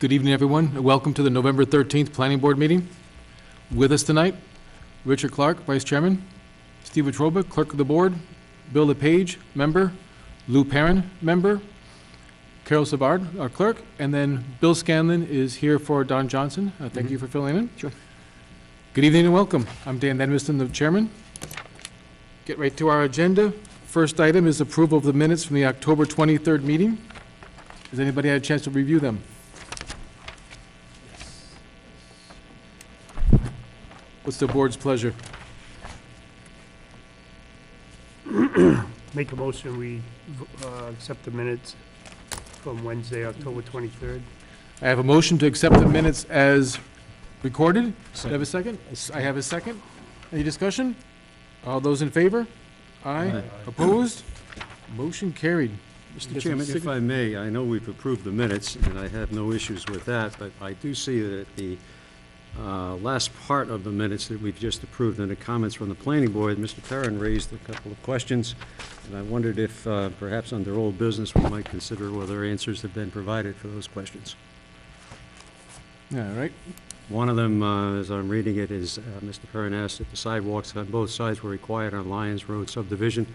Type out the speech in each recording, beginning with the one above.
Good evening, everyone, and welcome to the November 13th Planning Board meeting. With us tonight, Richard Clark, Vice Chairman, Steve Wetruba, Clerk of the Board, Bill LePage, Member, Lou Perrin, Member, Carol Savard, our Clerk, and then Bill Scanlon is here for Don Johnson. Thank you for filling in. Sure. Good evening and welcome. I'm Dan Edmiston, the Chairman. Get right to our agenda. First item is approval of the minutes from the October 23rd meeting. Has anybody had a chance to review them? What's the board's pleasure? Make a motion, we accept the minutes from Wednesday, October 23rd. I have a motion to accept the minutes as recorded. Do I have a second? I have a second. Any discussion? All those in favor? Aye. Opposed? Motion carried. Mr. Chairman, if I may, I know we've approved the minutes, and I have no issues with that, but I do see that the last part of the minutes that we've just approved in the comments from the planning board, Mr. Perrin raised a couple of questions, and I wondered if perhaps under old business we might consider whether answers have been provided for those questions. All right. One of them, as I'm reading it, is Mr. Perrin asked if the sidewalks on both sides were required on Lyons Road subdivision.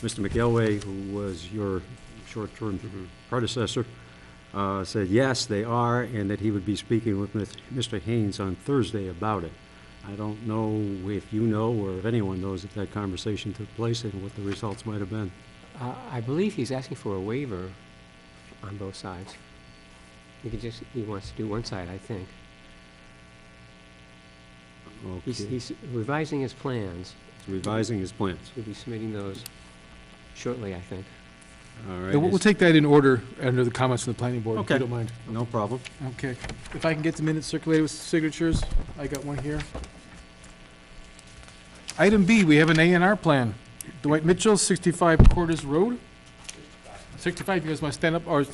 Mr. McElway, who was your short-term predecessor, said yes, they are, and that he would be speaking with Mr. Haynes on Thursday about it. I don't know if you know or if anyone knows if that conversation took place and what the results might have been. I believe he's asking for a waiver on both sides. He wants to do one side, I think. Okay. He's revising his plans. He's revising his plans. He'll be submitting those shortly, I think. All right. Yeah, we'll take that in order under the comments from the planning board, if you Okay. don't mind. No problem. Okay. If I can get the minutes circulated with signatures, I got one here. Item B, we have an A&R plan. Dwight Mitchell, 65 Cordes Road. 65, you guys want to stand up or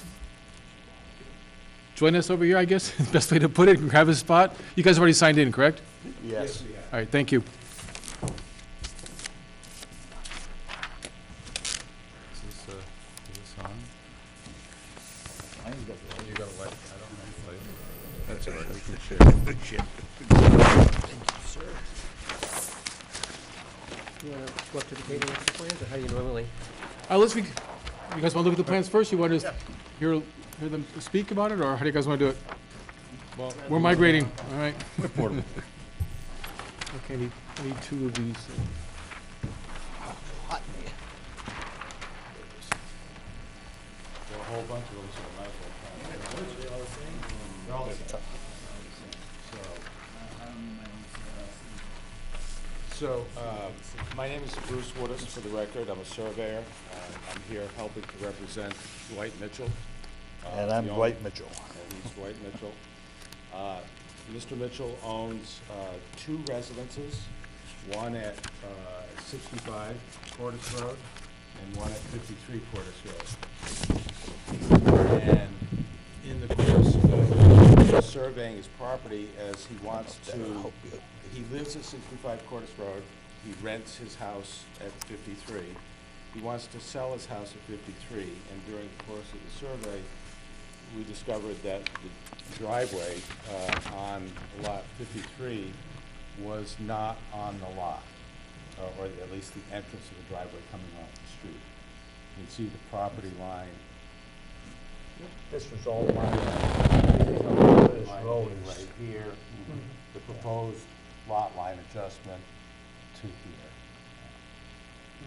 join us over here, I guess? Best way to put it, grab a spot. You guys already signed in, correct? Yes. All right, thank you. Is this on? You got a light, I don't have a light. That's all right, we can share. Good shit. You want to go up to the table with the plans, or how do you normally? You guys want to look at the plans first? You want to hear them speak about it, or how do you guys want to do it? Well, We're migrating, all right? portable. Okay, I need two of these. There are a whole bunch of them, so I might as well try. They're all the same. So, my name is Bruce Woodis, for the record. I'm a surveyor. I'm here helping to represent Dwight Mitchell. And I'm the Dwight owner. Mitchell. And he's Dwight Mitchell. Mr. Mitchell owns two residences, one at 65 Cordes Road and one at 53 Cordes Road. And in the course of surveying his property, as he wants to, he lives at 65 Cordes Road, he rents his house at 53. He wants to sell his house at 53, and during the course of the survey, we discovered that the driveway on lot 53 was not on the lot, or at least the entrance of the driveway coming off the street. You can see the property line. This was all my, this line road being is, right here, the proposed lot line adjustment to here.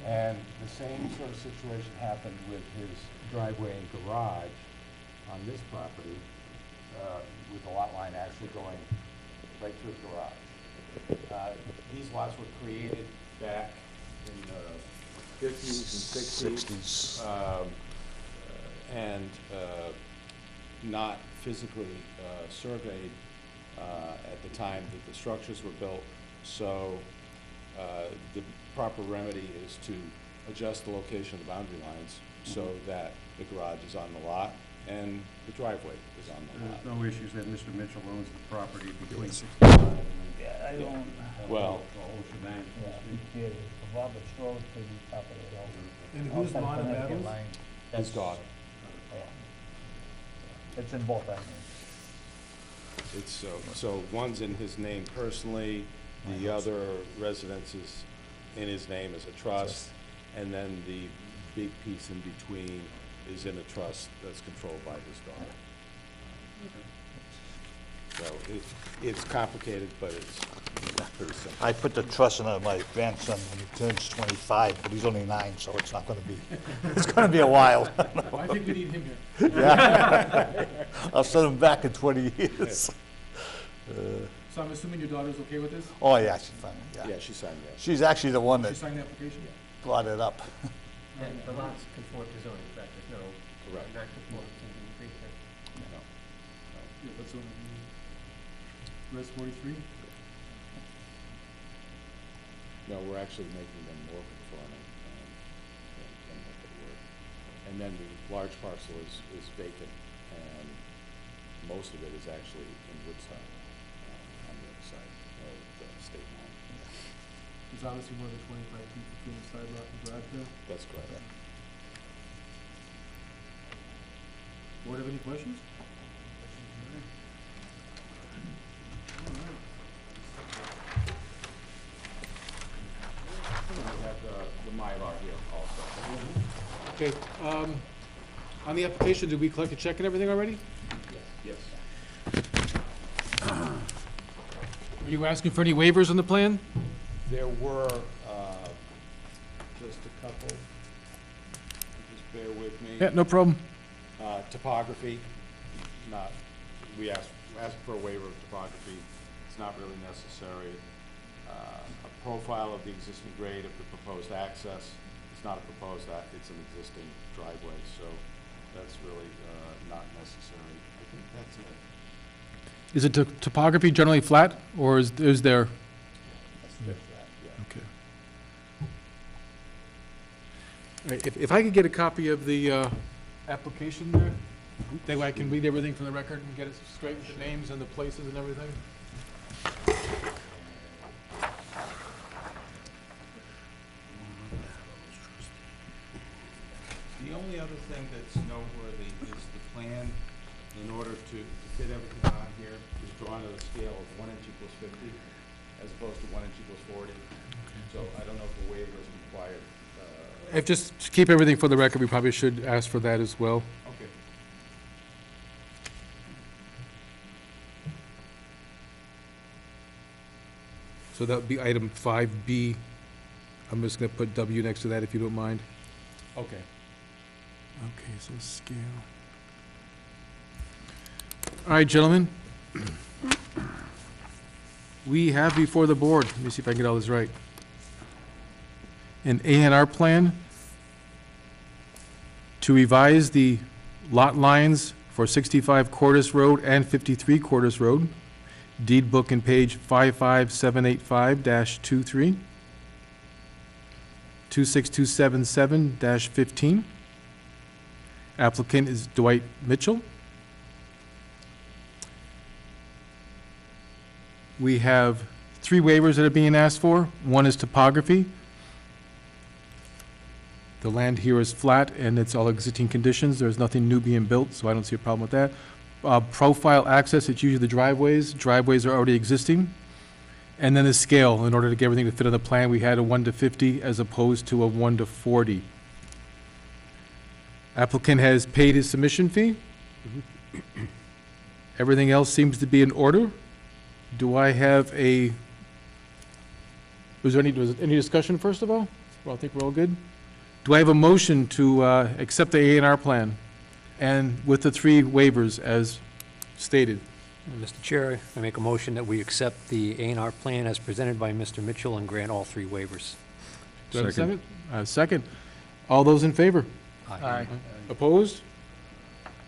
And the same sort of situation happened with his driveway and garage on this property, with the lot line actually going right through the garage. These lots were created back in the 50s and 60s. And not physically surveyed at the time that the structures were built. So the proper remedy is to adjust the location of the boundary lines so that the garage is on the lot and the driveway is on the lot. There's no issues that Mr. Mitchell owns the property between 65 and yeah, I don't, Well, the whole shebang. yeah, from Robert's Road to the top of the hill. And who's Outside Lana Connecticut Battles? line. his daughter. Yeah. It's in both ends. It's so one's in his name personally, the other residence is in his name as a trust, and then the big piece in between is in a trust that's controlled by his daughter. So it's complicated, but it's pretty simple. I put the trust in my grandson when he turns 25, but he's only 9, so it's not gonna be, it's gonna be a while. Well, I think we need him here. I'll send him back in 20 years. So I'm assuming your daughter's okay with this? Oh, yeah, she's fine, yeah. Yeah, she signed that. She's actually the one She that signed the application? brought it up. And the lots conform to zoning, correct? There's no Correct. non-conformance in the pre-existing. No. Yeah, that's on Res 43? No, we're actually making them more conforming, than what they were. And then the large parcel is vacant, and most of it is actually in Woodside, on the other side of the state line. There's obviously more than 25 feet between the sidewalk and garage there. That's correct. Board have any questions? We have the Mylar here also. Okay, on the application, did we collect a check and everything already? Yes. Are you asking for any waivers on the plan? There were, just a couple. Just bear with me. Yeah, no problem. Topography, we asked for a waiver of topography. It's not really necessary. A profile of the existing grade of the proposed access. It's not a proposed, it's an existing driveway, so that's really not necessary. I think that's it. Is it topography generally flat, or is there? Yeah. Okay. All right, if I could get a copy of the application there, that way I can read everything from the record and get it straight with the names and the places and everything. The only other thing that's noteworthy is the plan, in order to fit everything on here, is drawn at a scale of 1 inch equals 50, as opposed to 1 inch equals 40. So I don't know if a waiver is required. If just to keep everything for the record, we probably should ask for that as well. Okay. So that would be item 5B. I'm just gonna put W next to that if you don't mind. Okay. Okay, so scale. All right, gentlemen. We have before the board, let me see if I can get all this right, an A&R plan to revise the lot lines for 65 Cordis Road and 53 Cordis Road, deed book and page 55785-23, 26277-15. Applicant is Dwight Mitchell. We have 3 waivers that are being asked for. One is topography. The land here is flat and it's all existing conditions. There's nothing new being built, so I don't see a problem with that. Profile access, it's usually the driveways. Driveways are already existing. And then the scale, in order to get everything to fit on the plan, we had a 1:50 as opposed to a 1:40. Applicant has paid his submission fee. Everything else seems to be in order. Do I have was there any discussion first of all? Well, I think we're all good. Do I have a motion to accept the A&R plan and with the 3 waivers as stated? Mr. Chair, I make a motion that we accept the A&R plan as presented by Mr. Mitchell and grant all 3 waivers. Do I have a second? Second. All those in favor? Aye. Opposed?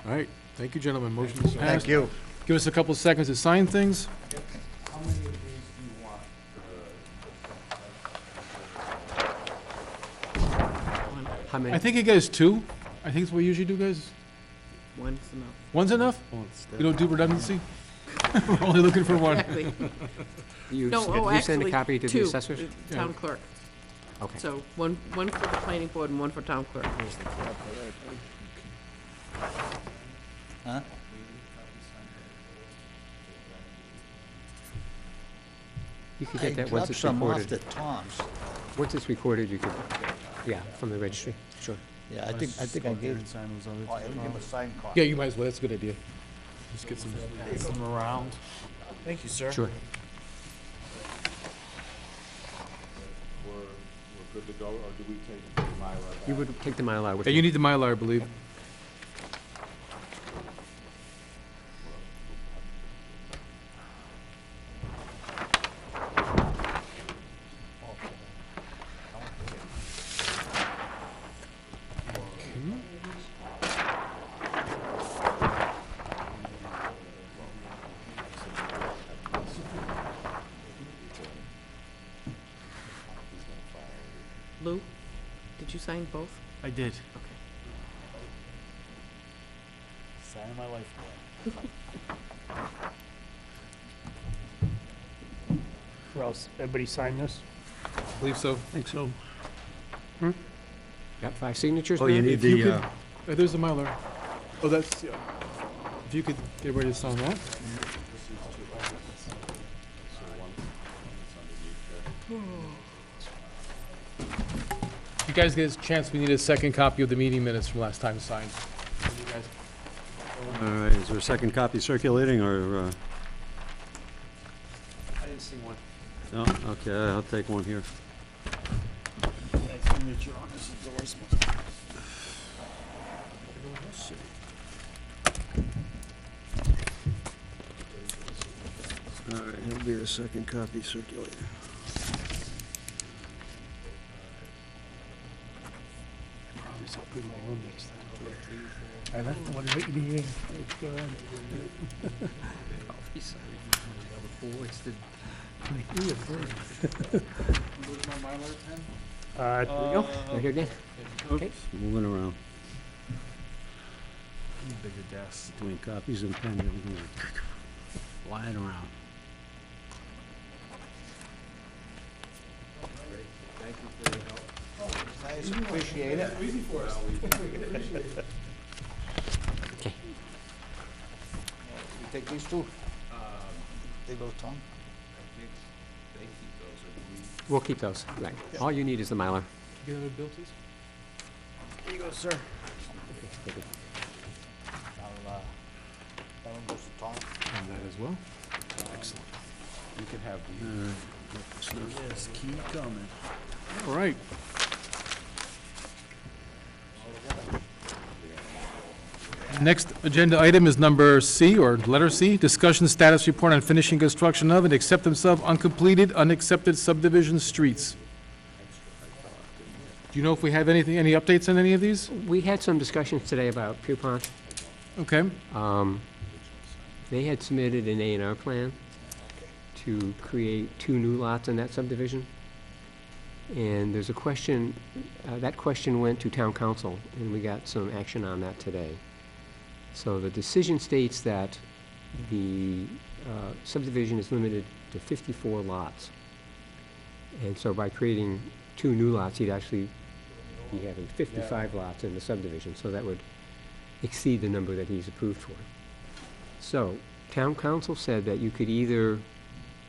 All right, thank you, gentlemen. Motion is passed. Thank you. Give us a couple seconds to sign things. How many of these do you want? How many? I think you guys 2. I think it's what we usually do, guys. One's enough. One's enough? We don't do redundancy? We're only looking for 1. Exactly. You No, s- oh, did you send actually, a copy to the 2, assessors? the town clerk. Okay. So one for the planning board and one for town clerk. Huh? You could I get that once dropped it's some off recorded. to Tom's. Once it's recorded, you could, yeah, from the registry, sure. Yeah, I think I gave, oh, I didn't give him a signed copy. Yeah, you might as well, that's a good idea. Just get some. Some around. Thank you, sir. Sure. We're good to go, or do we take the Mylar back? You would take the Mylar with Yeah, you. you need the Mylar, I believe. Lou, did you sign both? I did. Okay. Sign my life away. Who else? Everybody sign this? I believe so. Think so. Got 5 signatures Oh, now? you need If you the, could- there's the Mylar. Oh, that's, yeah. If you could get ready to sign that. If you guys get a chance, we need a second copy of the meeting minutes from last time signed. You guys- all right, is there a second copy circulating, or, I didn't see one. no, okay, I'll take one here. Signature on this endorsement. All right, there'll be a second copy circulating. I left one right in here. Where's my Mylar pen? There we go. Right here again? Okay. Oops, moving around Bigger desk. between copies and pen, everything flying around. Nice, appreciate it. Easy for us. Okay. You take these two? They go, Tom? We'll keep those, right. All you need is the Mylar. Get another bill, please? Here you go, sir. That one goes to Tom. And that as well. Excellent. You can have the. Yes, keep coming. All right. Next agenda item is number C, or letter C, discussion status report on finishing construction of and acceptance of uncompleted, unaccepted subdivision streets. Do you know if we have any updates on any of these? We had some discussions today about Pierpont. Okay, They had submitted an A&R plan to create 2 new lots in that subdivision. And there's a question, that question went to town council, and we got some action on that today. So the decision states that the subdivision is limited to 54 lots. And so by creating 2 new lots, he'd actually be having 55 lots in the subdivision, so that would exceed the number that he's approved for. So, town council said that you could either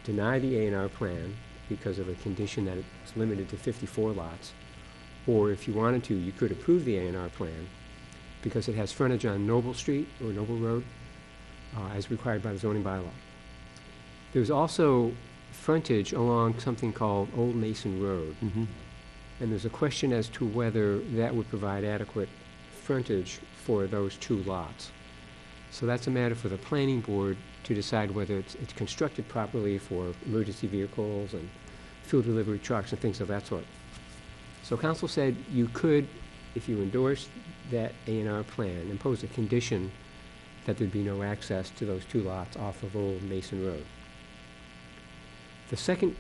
deny the A&R plan because of a condition that it's limited to 54 lots, or if you wanted to, you could approve the A&R plan because it has frontage on Noble Street or Noble Road, as required by the zoning bylaw. There's also frontage along something called Old Mason Road. And there's a question as to whether that would provide adequate frontage for those 2 lots. So that's a matter for the planning board to decide whether it's constructed properly for emergency vehicles and fuel delivery trucks and things of that sort. So council said you could, if you endorsed that A&R plan, impose a condition that there'd be no access to those 2 lots off of Old Mason Road. The second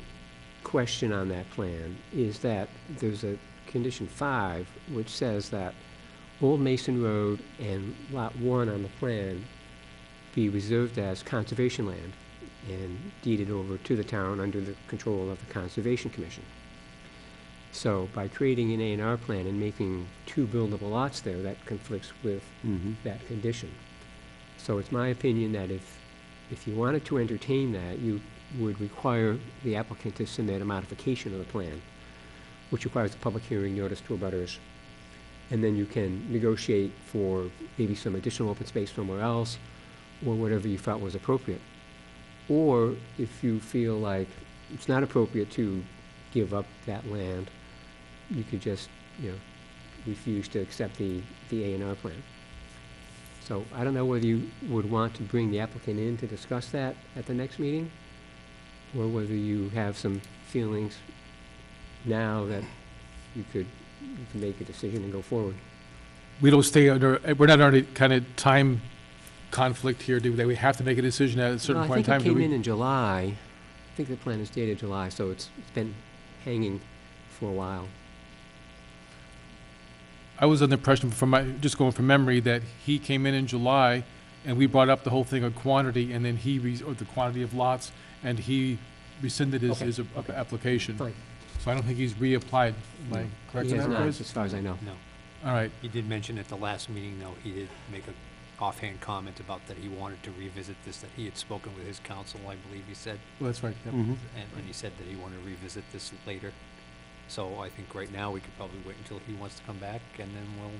question on that plan is that there's a condition 5 which says that Old Mason Road and Lot 1 on the plan be reserved as conservation land and deeded over to the town under the control of the Conservation Commission. So by creating an A&R plan and making 2 buildable lots there, that conflicts with that condition. So it's my opinion that if you wanted to entertain that, you would require the applicant to submit a modification of the plan, which requires a public hearing notice to abutters. And then you can negotiate for maybe some additional open space somewhere else, or whatever you felt was appropriate. Or if you feel like it's not appropriate to give up that land, you could just, refuse to accept the A&R plan. So I don't know whether you would want to bring the applicant in to discuss that at the next meeting, or whether you have some feelings now that you can make a decision and go forward. We don't stay under, we're not under kind of time conflict here, do we? That we have to make a decision at a certain point in time? I think it came in July. I think the plan is dated July, so it's been hanging for a while. I was under the impression just going from memory, that he came in July, and we brought up the whole thing of quantity, and then or the quantity of lots, and he rescinded his application. Fine. So I don't think he's reapplied. Am I correct He in has that, not, Chris? as far as I know. No. All right. He did mention at the last meeting, though, he did make a offhand comment about that he wanted to revisit this, that he had spoken with his counsel, I believe he said, Well, that's right. Yep. Mhm. and he said that he wanted to revisit this later. So I think right now, we could probably wait until he wants to come back, and then we'll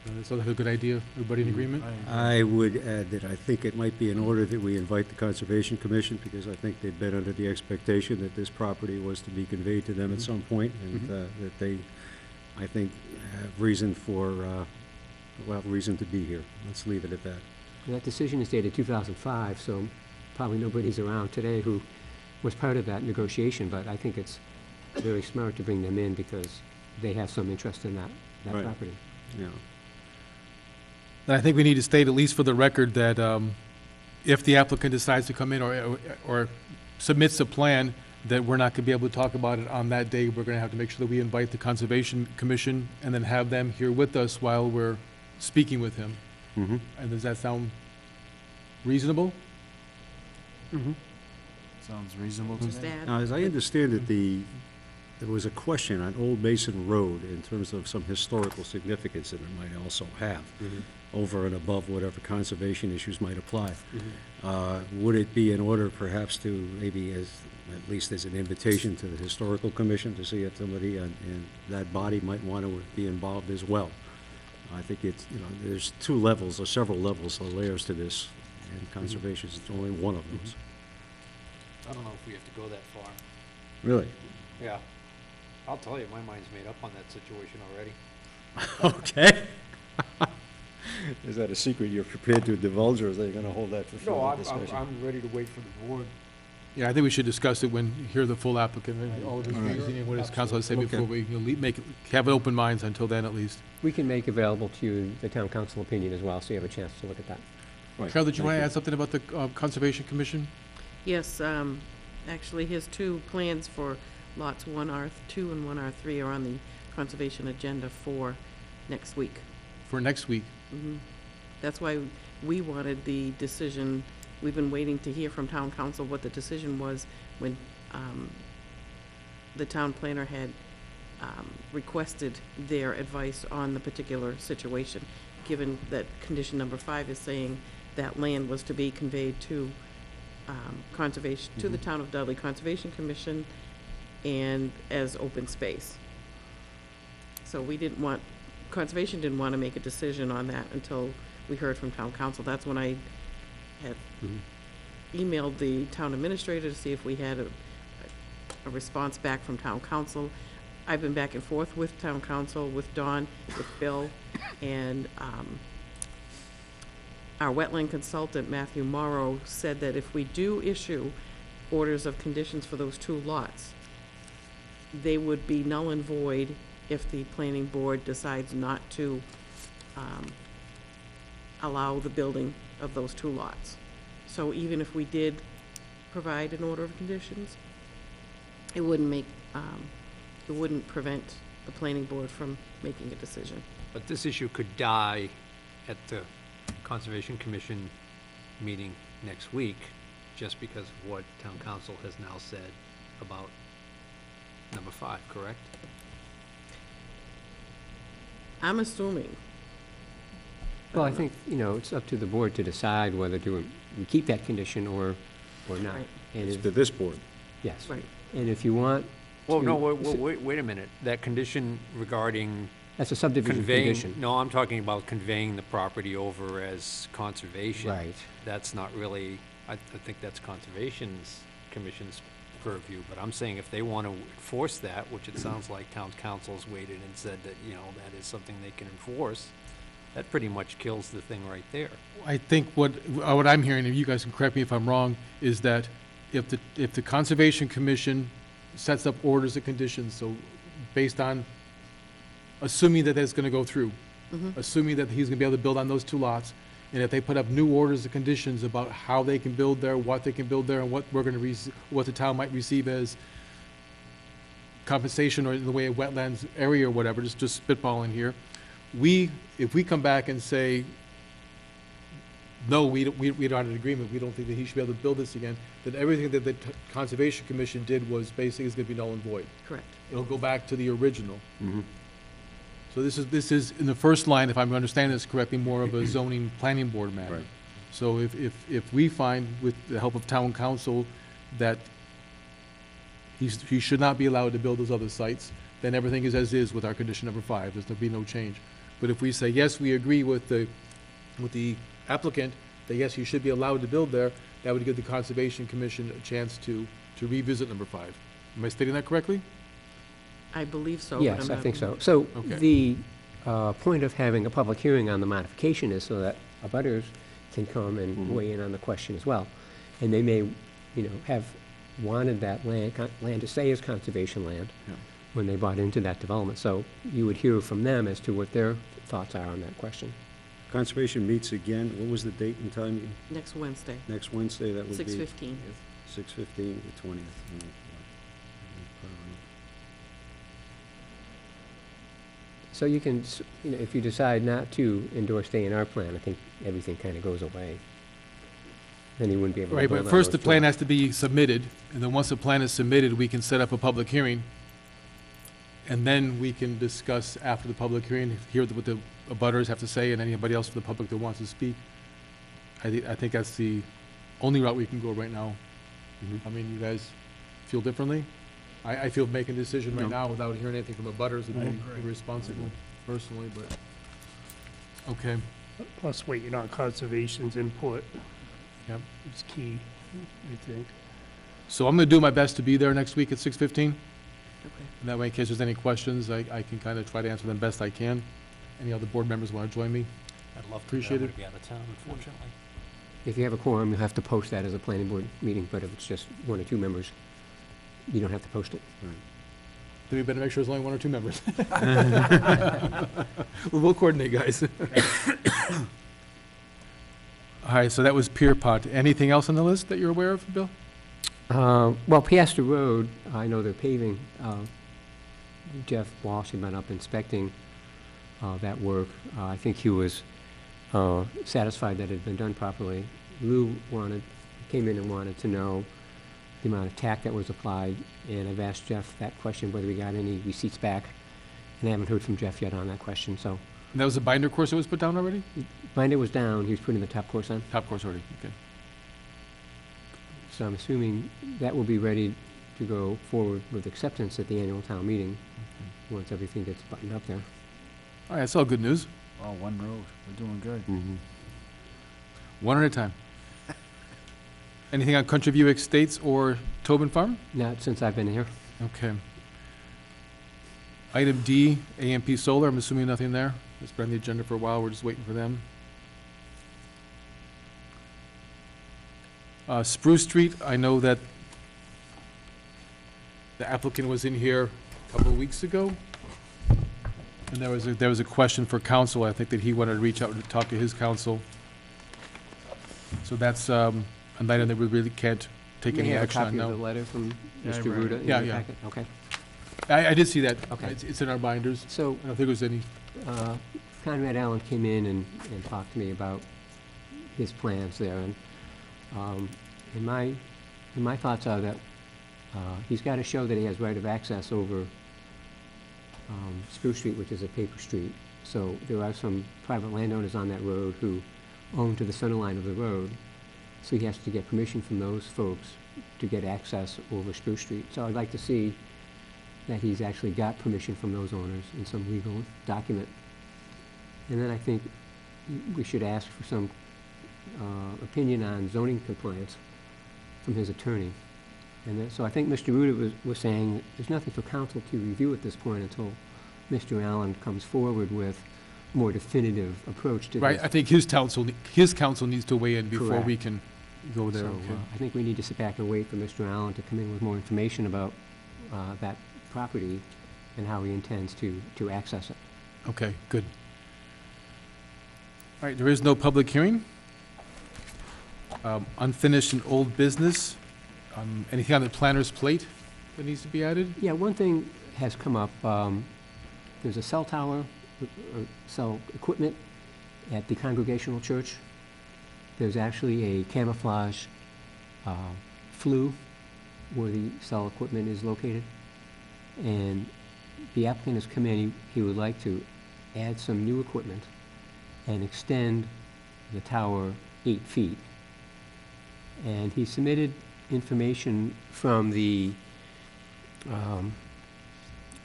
That sounds like a good idea. Everybody in agreement? I would add that I think it might be in order that we invite the Conservation Commission, because I think they've been under the expectation that this property was to be conveyed to them at some point, and that they, I think, have reason reason to be here. Let's leave it at that. And that decision is dated 2005, so probably nobody's around today who was part of that negotiation, but I think it's very smart to bring them in because they have some interest in that Right. property. Yeah. And I think we need to state, at least for the record, that if the applicant decides to come in or submits a plan, that we're not going to be able to talk about it on that day. We're going to have to make sure that we invite the Conservation Commission and then have them here with us while we're speaking with him. Mm-hmm. And does that sound reasonable? Sounds reasonable to Just me. add. Now, as I understand it, there was a question on Old Mason Road in terms of some historical significance that it might also have, over and above whatever conservation issues might apply. Would it be in order perhaps to maybe at least as an invitation to the Historical Commission to see if somebody in that body might want to be involved as well? I think it's, there's two levels or several levels or layers to this, and conservation is only one of those. I don't know if we have to go that far. Really? Yeah. I'll tell you, my mind's made up on that situation already. Okay. Is that a secret you're prepared to divulge, or is they going to hold that for further discussion? I'm ready to wait for the board. Yeah, I think we should discuss it when you hear the full applicant, and all of his reasoning and what his counsel has to say Okay. before we have an open minds until then, at least. We can make available to you the town council opinion as well, so you have a chance to look at that. Right. Carol, did you Thank want to add something about the Conservation Commission? Yes, actually, his two plans for lots 1R2 and 1R3 are on the conservation agenda for next week. For next week? That's why we wanted the decision. We've been waiting to hear from town council what the decision was when the town planner had requested their advice on the particular situation, given that condition number 5 is saying that land was to be conveyed to conservation, to the town of Dudley Conservation Commission, and as open space. So we didn't want, conservation didn't want to make a decision on that until we heard from town council. That's when I had emailed the town administrator to see if we had a response back from town council. I've been back and forth with town council, with Dawn, with Bill, and our wetland consultant, Matthew Morrow, said that if we do issue orders of conditions for those two lots, they would be null and void if the planning board decides not to allow the building of those two lots. So even if we did provide an order of conditions, it wouldn't prevent the planning board from making a decision. But this issue could die at the Conservation Commission meeting next week, just because of what town council has now said about number 5, correct? I'm assuming. Well, I think, it's up to the board to decide whether to we keep that condition or or not. Right. And It's if, to this board. yes. Right. And if you want Well, to- no, wait a minute. That condition regarding That's a subdivision conveying, condition. no, I'm talking about conveying the property over as conservation. Right. That's not really, I think that's Conservation's Commission's purview, but I'm saying if they want to enforce that, which it sounds like town council's waited and said that, you know, that is something they can enforce, that pretty much kills the thing right there. I think what I'm hearing, and you guys can correct me if I'm wrong, is that if the Conservation Commission sets up orders and conditions, so based on, assuming that that's gonna go through, assuming that he's gonna be able to build on those two lots, and if they put up new orders and conditions about how they can build there, what they can build there, and what we're gonna what the town might receive as compensation or in the way of wetlands area or whatever, just spitballing here, if we come back and say, no, we don't have an agreement, we don't think that he should be able to build this again, then everything that the Conservation Commission did was basically is gonna be null and void. Correct. It'll go back to the original. So this is, in the first line, if I'm understanding this correctly, more of a zoning planning board matter. Right. So if we find, with the help of town council, that he should not be allowed to build those other sites, then everything is as is with our condition number 5, there's to be no change. But if we say, yes, we agree with the applicant, that yes, you should be allowed to build there, that would give the Conservation Commission a chance to revisit number 5. Am I stating that correctly? I believe so. but Yes, I'm I not- think so. So Okay. the point of having a public hearing on the modification is so that abutters can come and weigh in on the question as well. And they may, you know, have wanted that land to stay as conservation land Yeah. when they bought into that development. So you would hear from them as to what their thoughts are on that question. Conservation meets again, what was the date and time? Next Wednesday, Next Wednesday, that would be? 6:15. 6:15, the 20th. So you can, you know, if you decide not to endorse the A&R plan, I think everything kind of goes away. Then you wouldn't be able to Right, build but on first the those plan two. has to be submitted, and then once the plan is submitted, we can set up a public hearing. And then we can discuss after the public hearing, hear what the abutters have to say, and anybody else from the public that wants to speak. I think that's the only route we can go right now. I mean, you guys feel differently? I feel making a decision right now without hearing anything from abutters would be irresponsible personally, but, okay. Plus waiting on conservation's input Yep. is key, I think. So I'm gonna do my best to be there next week at 6:15. Okay. And that way, in case there's any questions, I can kind of try to answer them best I can. Any other board members want to join me? I'd love to, Appreciate but I'm it. gonna be out of town, unfortunately. If you have a quorum, you'll have to post that as a planning board meeting, but if it's just 1 or 2 members, you don't have to post it. Then we better make sure there's only 1 or 2 members. We'll coordinate, guys. All right, so that was Pierpont. Anything else on the list that you're aware of, Bill? Well, Piastre Road, I know they're paving. Jeff Walsh had been up inspecting that work. I think he was satisfied that it had been done properly. Lou came in and wanted to know the amount of tack that was applied, and I've asked Jeff that question, whether we got any receipts back, and I haven't heard from Jeff yet on that question, so. And that was the binder course that was put down already? Binder was down, he was putting the top course on, Top course already, okay. so I'm assuming that will be ready to go forward with acceptance at the annual town meeting, once everything gets buttoned up there. All right, that's all good news. Oh, one road, we're doing good. One at a time. Anything on Country View Estates or Tobin Farm? Not since I've been here. Okay. Item D, AMP Solar, I'm assuming nothing there. It's been on the agenda for a while, we're just waiting for them. Spruce Street, I know that the applicant was in here a couple of weeks ago. And there was a question for council, I think that he wanted to reach out and talk to his council. So that's, an item that we really can't take any action on You may now. have a copy of the letter from Yeah, I Mr. read Ruda it. in Yeah, your yeah. packet? Okay. I did see that. Okay. It's in our binders. So I don't think there's any, Conrad Allen came in and talked to me about his plans there, and my thoughts are that he's got to show that he has right of access over Spruce Street, which is a paper street. So there are some private landowners on that road who own to the center line of the road, So he has to get permission from those folks to get access over Spruce Street. So I'd like to see that he's actually got permission from those owners in some legal document. And then I think we should ask for some opinion on zoning compliance from his attorney. And then, so I think Mr. Ruda was saying there's nothing for council to review at this point until Mr. Allen comes forward with a more definitive approach to this. Right, I think his counsel needs to weigh in before we Correct. can go there. So Okay. I think we need to sit back and wait for Mr. Allen to come in with more information about that property and how he intends to access it. Okay, good. All right, there is no public hearing. Unfinished and old business. Anything on the planner's plate that needs to be added? Yeah, one thing has come up. There's a cell tower, cell equipment at the Congregational Church. There's actually a camouflage flue where the cell equipment is located. And the applicant has come in, he would like to add some new equipment and extend the tower 8 feet. And he submitted information from the,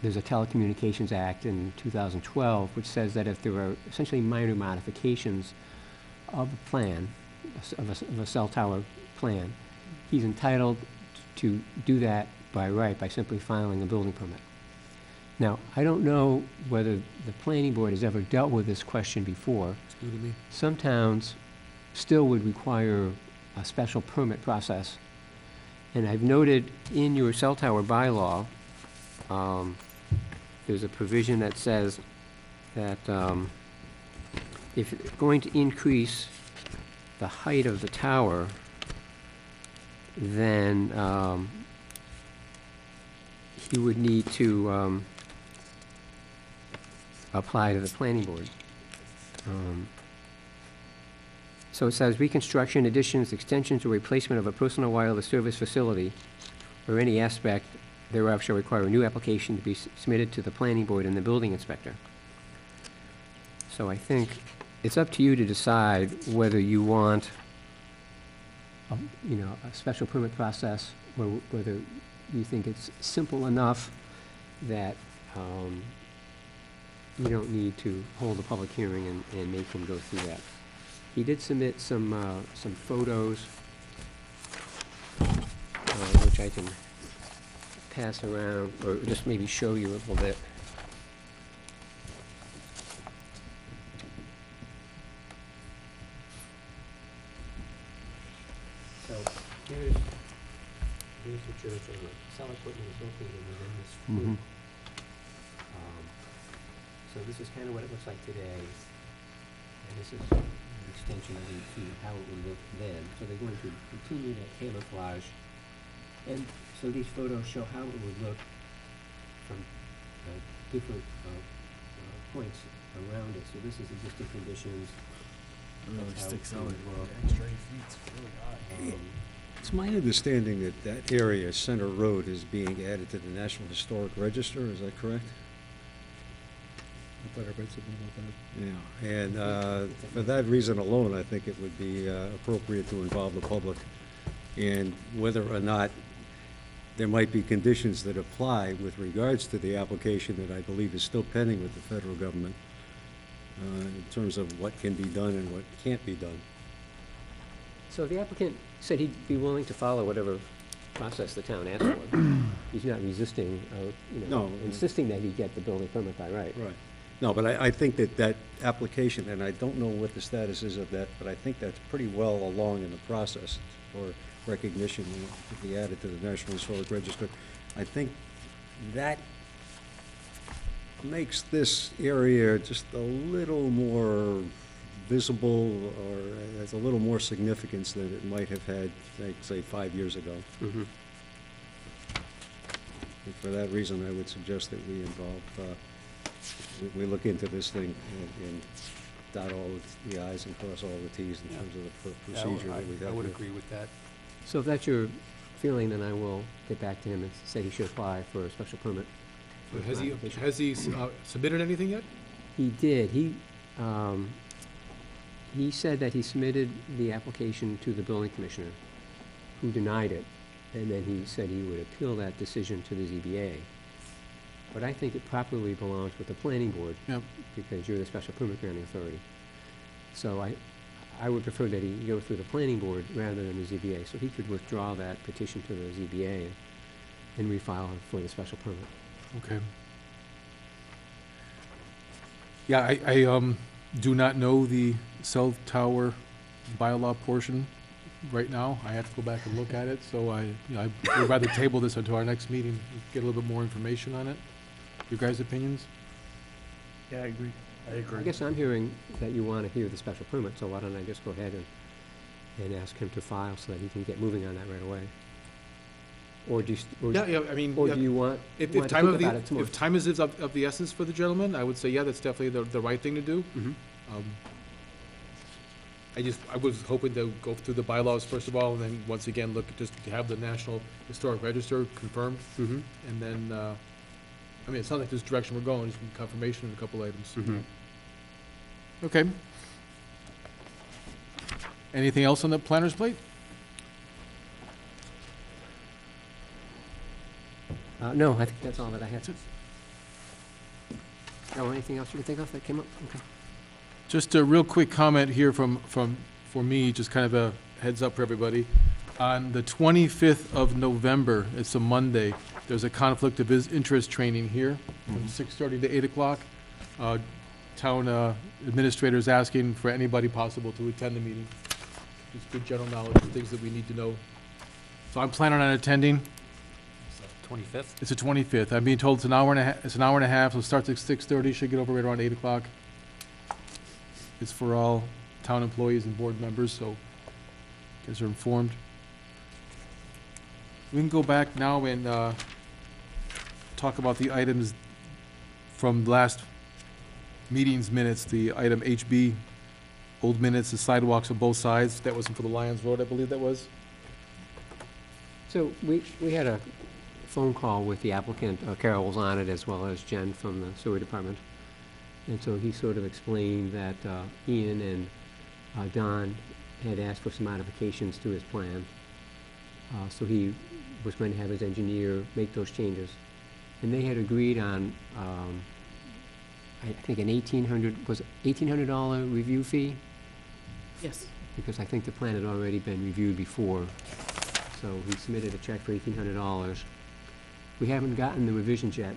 there's a Telecommunications Act in 2012, which says that if there are essentially minor modifications of a plan, of a cell tower plan, he's entitled to do that by right, by simply filing a building permit. Now, I don't know whether the planning board has ever dealt with this question before. It's new to me. Some towns still would require a special permit process. And I've noted in your cell tower bylaw, there's a provision that says that if you're going to increase the height of the tower, then you would need to apply to the planning board. So it says reconstruction, additions, extensions, or replacement of a personal wireless service facility or any aspect thereof shall require a new application to be submitted to the planning board and the building inspector. So I think it's up to you to decide whether you want a special permit process, or whether you think it's simple enough that you don't need to hold a public hearing and make him go through that. He did submit some photos, which I can pass around, or just maybe show you a little bit. So here's the church, and the cell equipment is located within this flue. So this is kind of what it looks like today, and this is an extension of 8 feet, how it would look then. So they're going to continue that camouflage, and so these photos show how it would look from different points around it. So this is existing conditions. Really That's how sticks it out. would look. Extra 8 feet's really high. It's my understanding that that area, Center Road, is being added to the National Historic Register, is that correct? I thought I read something about that. Yeah, and for that reason alone, I think it would be appropriate to involve the public, and whether or not there might be conditions that apply with regards to the application that I believe is still pending with the federal government, in terms of what can be done and what can't be done. So the applicant said he'd be willing to follow whatever process the town asked for. He's not resisting, No. insisting that he get the building permit by right. Right. No, but I think that that application, and I don't know what the status is of that, but I think that's pretty well along in the process for recognition to be added to the National Historic Register. I think that makes this area just a little more visible, or has a little more significance than it might have had, say, 5 years ago. Mm-hmm. And for that reason, I would suggest that we involve, we look into this thing and dot all the i's and cross all the t's in Yeah. terms of the procedure that we have. I would here. agree with that. So if that's your feeling, then I will get back to him and say he should apply for a special permit. for his Has he application. submitted anything yet? He did. He He said that he submitted the application to the building commissioner, who denied it, and then he said he would appeal that decision to the ZBA. But I think it properly belongs with the planning board. Yep. Because you're the special permit granting authority. So I would prefer that he go through the planning board rather than the ZBA, so he could withdraw that petition to the ZBA and refile it for the special permit. Okay. Yeah, I do not know the cell tower bylaw portion right now. I have to go back and look at it, so I would rather table this until our next meeting, get a little bit more information on it. Your guys' opinions? Yeah, I agree. I guess I'm hearing that you want to hear the special permit, so why don't I just go ahead and ask him to file so that he can get moving on that right away? Or do you, Yeah, I mean, or do you want if to time think of the, about it tomorrow? if time is of the essence for the gentleman, I would say, yeah, that's definitely the right thing to do. Mhm. I was hoping to go through the bylaws first of all, and then once again, look, just to have the National Historic Register confirmed, Mhm. and then, I mean, it sounds like this direction we're going, just confirmation of a couple items. Mhm. Okay. Anything else on the planner's plate? No, I think that's all that I had. Oh, anything else you can think of that came up? Okay. Just a real quick comment here for me, just kind of a heads up for everybody. On the 25th of November, it's a Monday, there's a conflict of interest training here from 6:30 to 8 o'clock. Town administrator is asking for anybody possible to attend the meeting. Just good general knowledge, things that we need to know. So I'm planning on attending. 25th? It's the 25th. I'm being told it's an hour and a half, so it starts at 6:30, should get over right around 8 o'clock. It's for all town employees and board members, so you guys are informed. We can go back now and talk about the items from last meeting's minutes, the item HB, old minutes, the sidewalks on both sides. That was for the Lions Road, I believe that was. So we had a phone call with the applicant, Carol was on it, as well as Jen from the sewer department. And so he sort of explained that Ian and Don had asked for some modifications to his plan. So he was going to have his engineer make those changes. And they had agreed on, I think an $1,800 review fee? Yes. Because I think the plan had already been reviewed before. So he submitted a check for $1,800. We haven't gotten the revisions yet.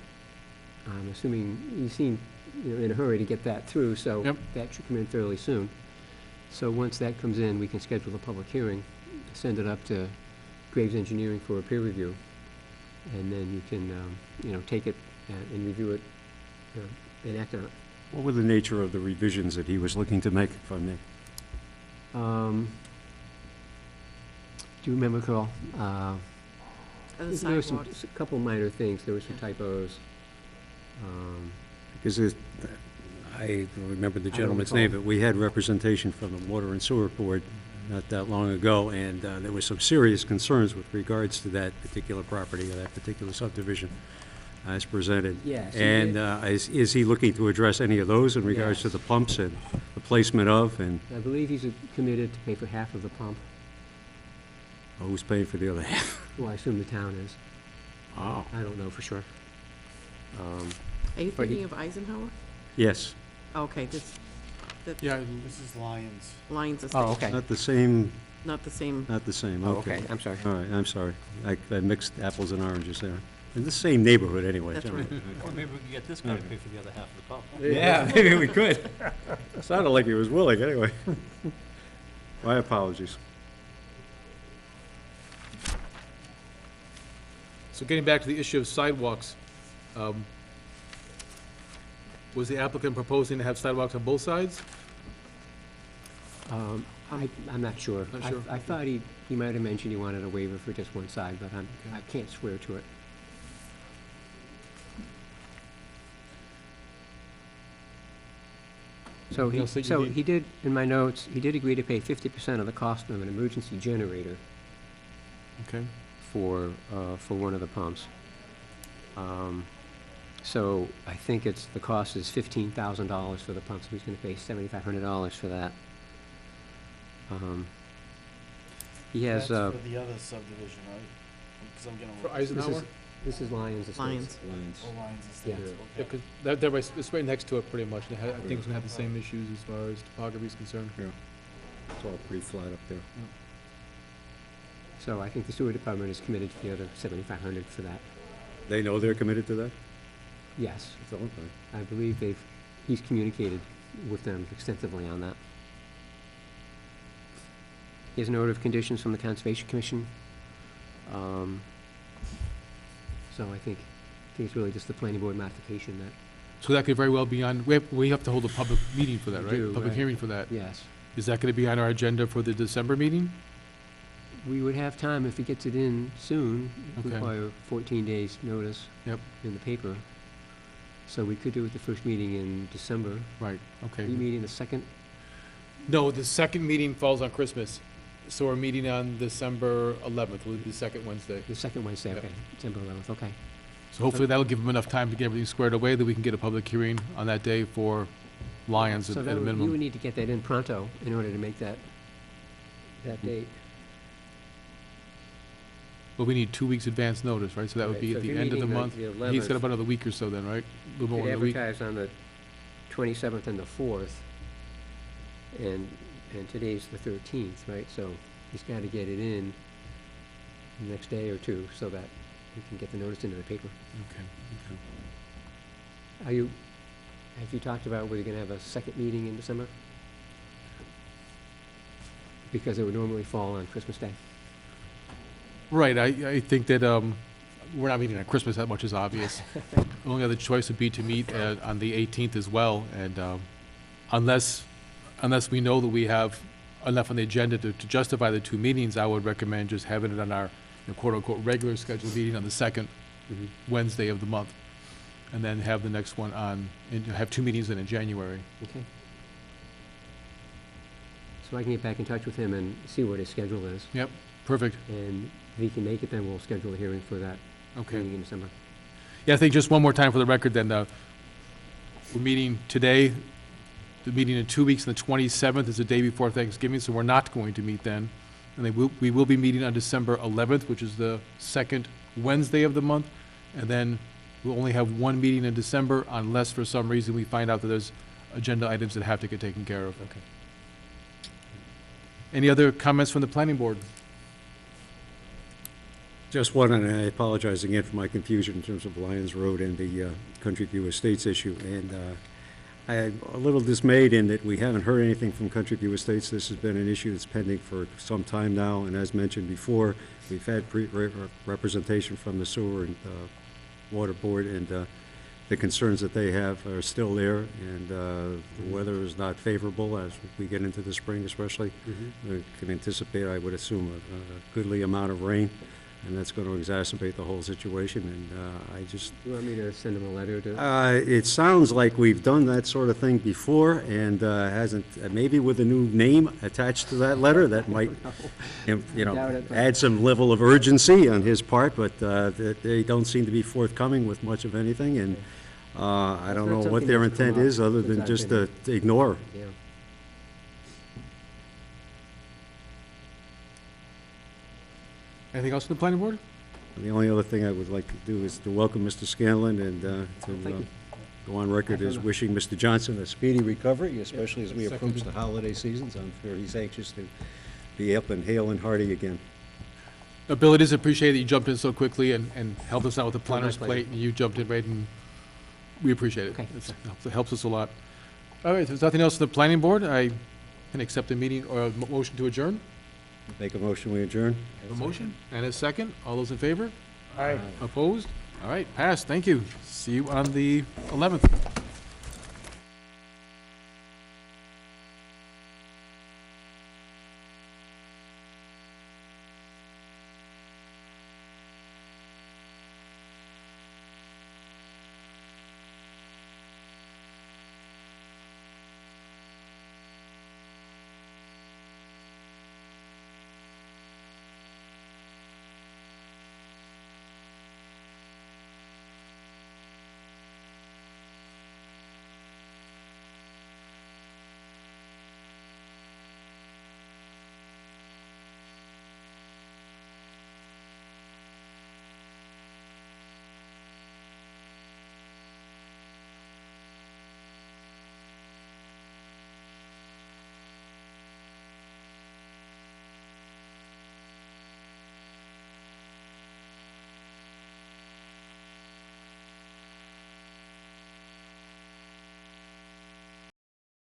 I'm assuming he seemed, in a hurry to get that through, so Yep. that should come in fairly soon. So once that comes in, we can schedule a public hearing, send it up to Graves Engineering for a peer review, and then you can, take it and review it and act on it. What were the nature of the revisions that he was looking to make, if I may? Do you remember, Carl? The There were some, sidewalks. a couple minor things, there were some typos. Because I don't remember the I don't gentleman's recall. name, but we had representation from the Water and Sewer Board not that long ago, and there were some serious concerns with regards to that particular property or that particular subdivision as presented. Yes. And is he looking to address any of those in regards to Yes. the pumps and the placement of, and I believe he's committed to pay for half of the pump. who's paying for the other half? Well, I assume the town is. Oh. I don't know for sure. Are you But he- thinking of Eisenhower? Yes, Okay, Yeah, This is Lions. Lions Estate. Oh, okay. not the same, Not the same. Oh, okay, I'm sorry. All right, I'm sorry. I mixed apples and oranges there. In the same neighborhood, anyway. That's generally. right. Or maybe we could get this guy to pay for the other half of the pump. Yeah, maybe we could. Sounded like he was willing, anyway. My apologies. so getting back to the issue of sidewalks, was the applicant proposing to have sidewalks on both sides? I'm not sure. Not sure? I thought he might have mentioned he wanted a waiver for just one side, but I can't swear to it. So Anything else that you need? he did, in my notes, he did agree to pay 50% of the cost of an emergency generator Okay. for one of the pumps. So I think the cost is $15,000 for the pump, so he's gonna pay $7,500 for that. He has, That's for the other subdivision, right? Because I'm getting. For Eisenhower? this is Lions Estates. Lions. Oh, Lions Yeah. Estates, Yeah, okay. because they're right, it's right next to it pretty much. I think it's gonna have the same issues as far as topography is concerned. It's all pretty flat up there. So I think the sewer department is committed to the other 7,500 for that. They know they're committed to that? Yes, So, okay. I believe he's communicated with them extensively on that. He has an order of conditions from the Conservation Commission. So I think it's really just the planning board modification that, So that could very well be on, we have to hold a public meeting for that, We right? do, Public right. hearing for that. yes. Is that gonna be on our agenda for the December meeting? We would have time if he gets it in soon, Okay. require 14 days' notice. Yep. In the paper. So we could do it the first meeting in December. Right, okay. Are you meeting the second? No, the second meeting falls on Christmas, so we're meeting on December 11th, will be the second Wednesday. The second Wednesday, Yep. okay, December 11th, okay. So hopefully that'll give them enough time to get everything squared away, that we can get a public hearing on that day for Lions at So at that a would, you would minimum. need to get that in pronto in order to make that date. But we need 2 weeks advance notice, right? So that would Right, be so at if the you're end of the meeting month. the He's got 11th, about another week or so then, right? A little more could than a week. advertise on the 27th and the 4th, and today's the 13th, right? So he's got to get it in the next day or two so that we can get the notice into the paper. Okay, okay. Have you talked about whether you're gonna have a second meeting in December? Because it would normally fall on Christmas Day. Right, I think that, we're not meeting on Christmas, that much is obvious. The only other choice would be to meet on the 18th as well, and unless we know that we have enough on the agenda to justify the 2 meetings, I would recommend just having it on our quote-unquote regular scheduled meeting on the second Wednesday of the month, and then have the next one and have 2 meetings in January. Okay. So I can get back in touch with him and see what his schedule is, Yep, perfect, and if he can make it, then we'll schedule a hearing for that okay. meeting in December. Yeah, I think just one more time for the record, then, we're meeting today, the meeting in 2 weeks, and the 27th is the day before Thanksgiving, so we're not going to meet then. And we will be meeting on December 11th, which is the second Wednesday of the month, and then we'll only have 1 meeting in December unless for some reason we find out that there's agenda items that have to get taken care of. Okay. Any other comments from the planning board? Just one, and I apologize again for my confusion in terms of Lions Road and the Country View Estates issue. And I'm a little dismayed in that we haven't heard anything from Country View Estates. This has been an issue that's pending for some time now, and as mentioned before, we've had representation from the Sewer and Water Board, and the concerns that they have are still there, and the weather is not favorable as we get into the spring especially. We can anticipate, I would assume, a goodly amount of rain, and that's going to exacerbate the whole situation, and I just, You want me to send him a letter to? it sounds like we've done that sort of thing before, and hasn't, maybe with a new name attached to that letter, that might, you Doubt know, it, but- add some level of urgency on his part, but they don't seem to be forthcoming with much of anything, and I don't know That's what something their that's come intent up is, other since than I've just been to ignore. Yeah. Anything else from the planning board? The only other thing I would like to do is to welcome Mr. Scanlon and Thank to you. go on record as wishing Mr. Johnson a speedy recovery, especially as we approach Seconded. the holiday seasons. I'm sure he's anxious to be up and hale and hearty again. Bill, it is appreciated that you jumped in so quickly and helped us out with the planner's pleasure. plate, and you jumped in right, and we appreciate it. Okay. It helps us a lot. All right, if there's nothing else in the planning board, I can accept a meeting or a motion to adjourn. Make a motion, we adjourn? A motion and a second. All those in favor? Aye. Opposed? All right, passed. Thank you. See you on the 11th.